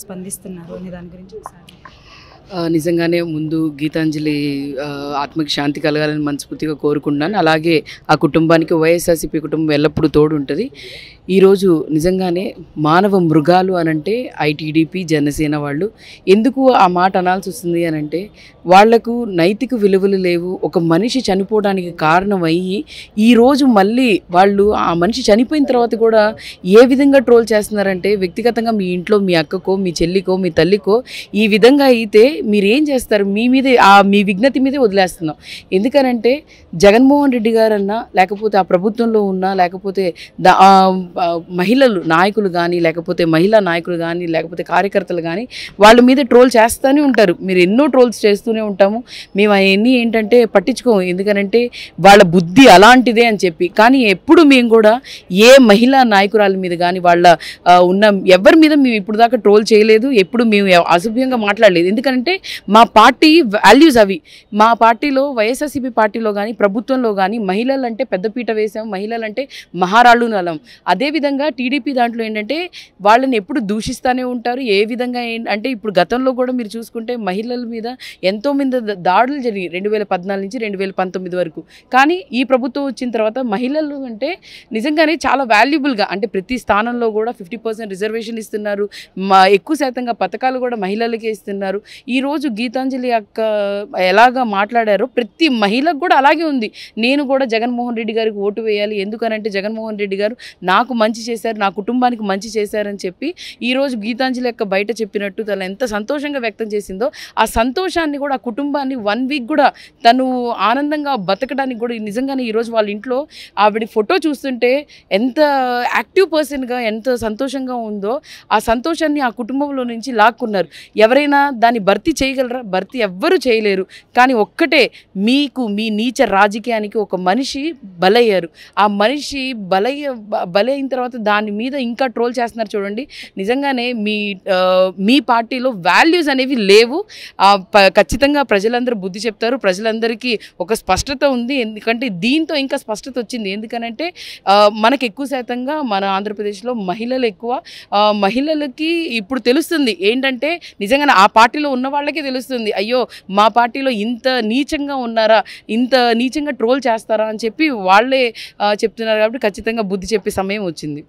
స్పందిస్తున్నారు అనే దాని గురించి ఒకసారి. నిజంగానే ముందు గీతాంజలి ఆత్మకి శాంతి కలగాలని మనస్ఫూర్తిగా కోరుకుంటున్నాను. అలాగే ఆ కుటుంబానికి వైఎస్ఆర్సీపీ కుటుంబం ఎల్లప్పుడూ తోడు ఉంటుంది. ఈరోజు నిజంగానే మానవ మృగాలు అనంటే ఐటీడీపీ జనసేన వాళ్ళు ఎందుకు ఆ మాట అనాల్సి వస్తుంది అనంటే వాళ్లకు నైతిక విలువలు లేవు. ఒక మనిషి చనిపోవడానికి కారణం అయ్యి ఈరోజు మళ్ళీ వాళ్ళు ఆ మనిషి చనిపోయిన తర్వాత కూడా ఏ విధంగా ట్రోల్ చేస్తున్నారంటే వ్యక్తిగతంగా మీ ఇంట్లో మీ అక్కకో మీ చెల్లికో మీ తల్లికో ఈ విధంగా అయితే మీరేం చేస్తారు? మీ మీదే మీ విజ్ఞత మీదే వదిలేస్తున్నాం. ఎందుకనంటే జగన్మోహన్ రెడ్డి గారన్నా లేకపోతే ఆ ప్రభుత్వంలో ఉన్న లేకపోతే మహిళలు నాయకులు కానీ లేకపోతే మహిళా నాయకులు కానీ లేకపోతే కార్యకర్తలు కానీ వాళ్ళ మీద ట్రోల్ చేస్తూనే ఉంటారు. మీరు ఎన్నో ట్రోల్స్ చేస్తూనే ఉంటాము. మేము అవన్నీ ఏంటంటే పట్టించుకోము. ఎందుకనంటే వాళ్ళ బుద్ధి అలాంటిదే అని చెప్పి. కానీ ఎప్పుడు మేము కూడా ఏ మహిళా నాయకురాల మీద కానీ వాళ్ళ ఉన్న ఎవరి మీద మేము ఇప్పుడు దాకా ట్రోల్ చేయలేదు. ఎప్పుడు మేము అసభ్యంగా మాట్లాడలేదు. ఎందుకంటే మా పార్టీ వాల్యూస్ అవి. మా పార్టీలో వైఎస్ఆర్సీపీ పార్టీలో కానీ ప్రభుత్వంలో కానీ మహిళలు అంటే పెద్దపీట వేసాం. మహిళలు అంటే మహారాళ్ళు నలం. అదేవిధంగా టీడీపీ దాంట్లో ఏంటంటే వాళ్ళని ఎప్పుడు దూషిస్తూనే ఉంటారు. ఏ విధంగా అంటే ఇప్పుడు గతంలో కూడా మీరు చూసుకుంటే మహిళల మీద ఎంతోమంది దాడులు జరిగాయి 2014 నుంచి 2019 వరకు. కానీ ఈ ప్రభుత్వం వచ్చిన తర్వాత మహిళలు అంటే నిజంగానే చాలా వాల్యుబుల్గా అంటే ప్రతి స్థానంలో కూడా 50% రిజర్వేషన్ ఇస్తున్నారు. ఎక్కువ శాతంగా పథకాలు కూడా మహిళలకే ఇస్తున్నారు. ఈరోజు గీతాంజలి అక్క ఎలాగా మాట్లాడారో ప్రతి మహిళకు కూడా అలాగే ఉంది. నేను కూడా జగన్మోహన్ రెడ్డి గారికి ఓటు వేయాలి. ఎందుకనంటే జగన్మోహన్ రెడ్డి గారు నాకు మంచి చేశారు, నా కుటుంబానికి మంచి చేశారని చెప్పి ఈరోజు గీతాంజలి అక్క బయట చెప్పినట్టు తను ఎంత సంతోషంగా వ్యక్తం చేసిందో ఆ సంతోషాన్ని కూడా ఆ కుటుంబాన్ని 1 వీక్ కూడా తను ఆనందంగా బతకడానికి కూడా నిజంగానే ఈరోజు వాళ్ళ ఇంట్లో ఆవిడ ఫోటో చూస్తుంటే ఎంత యాక్టివ్ పర్సన్గా ఎంత సంతోషంగా ఉందో ఆ సంతోషాన్ని ఆ కుటుంబంలో నుంచి లాక్కున్నారు. ఎవరైనా దాన్ని భర్తీ చేయగలరా? భర్తీ ఎవ్వరూ చేయలేరు. కానీ ఒక్కటే మీకు మీ నీచ రాజకీయానికి ఒక మనిషి బలయ్యారు. ఆ మనిషి బలైన తర్వాత దాని మీద ఇంకా ట్రోల్ చేస్తున్నారు చూడండి. నిజంగానే మీ పార్టీలో వాల్యూస్ అనేవి లేవు. ఖచ్చితంగా ప్రజలందరూ బుద్ధి చెప్తారు. ప్రజలందరికీ ఒక స్పష్టత ఉంది. ఎందుకంటే దీంతో ఇంకా స్పష్టత వచ్చింది. ఎందుకనంటే మనకు ఎక్కువ శాతంగా మన ఆంధ్రప్రదేశ్లో మహిళలు ఎక్కువ. మహిళలకి ఇప్పుడు తెలుస్తుంది ఏంటంటే నిజంగానే ఆ పార్టీలో ఉన్న వాళ్ళకే తెలుస్తుంది. అయ్యో మా పార్టీలో ఇంత నీచంగా ఉన్నారా, ఇంత నీచంగా ట్రోల్ చేస్తారా అని చెప్పి వాళ్ళే చెప్తున్నారు. కాబట్టి ఖచ్చితంగా బుద్ధి చెప్పే సమయం వచ్చింది.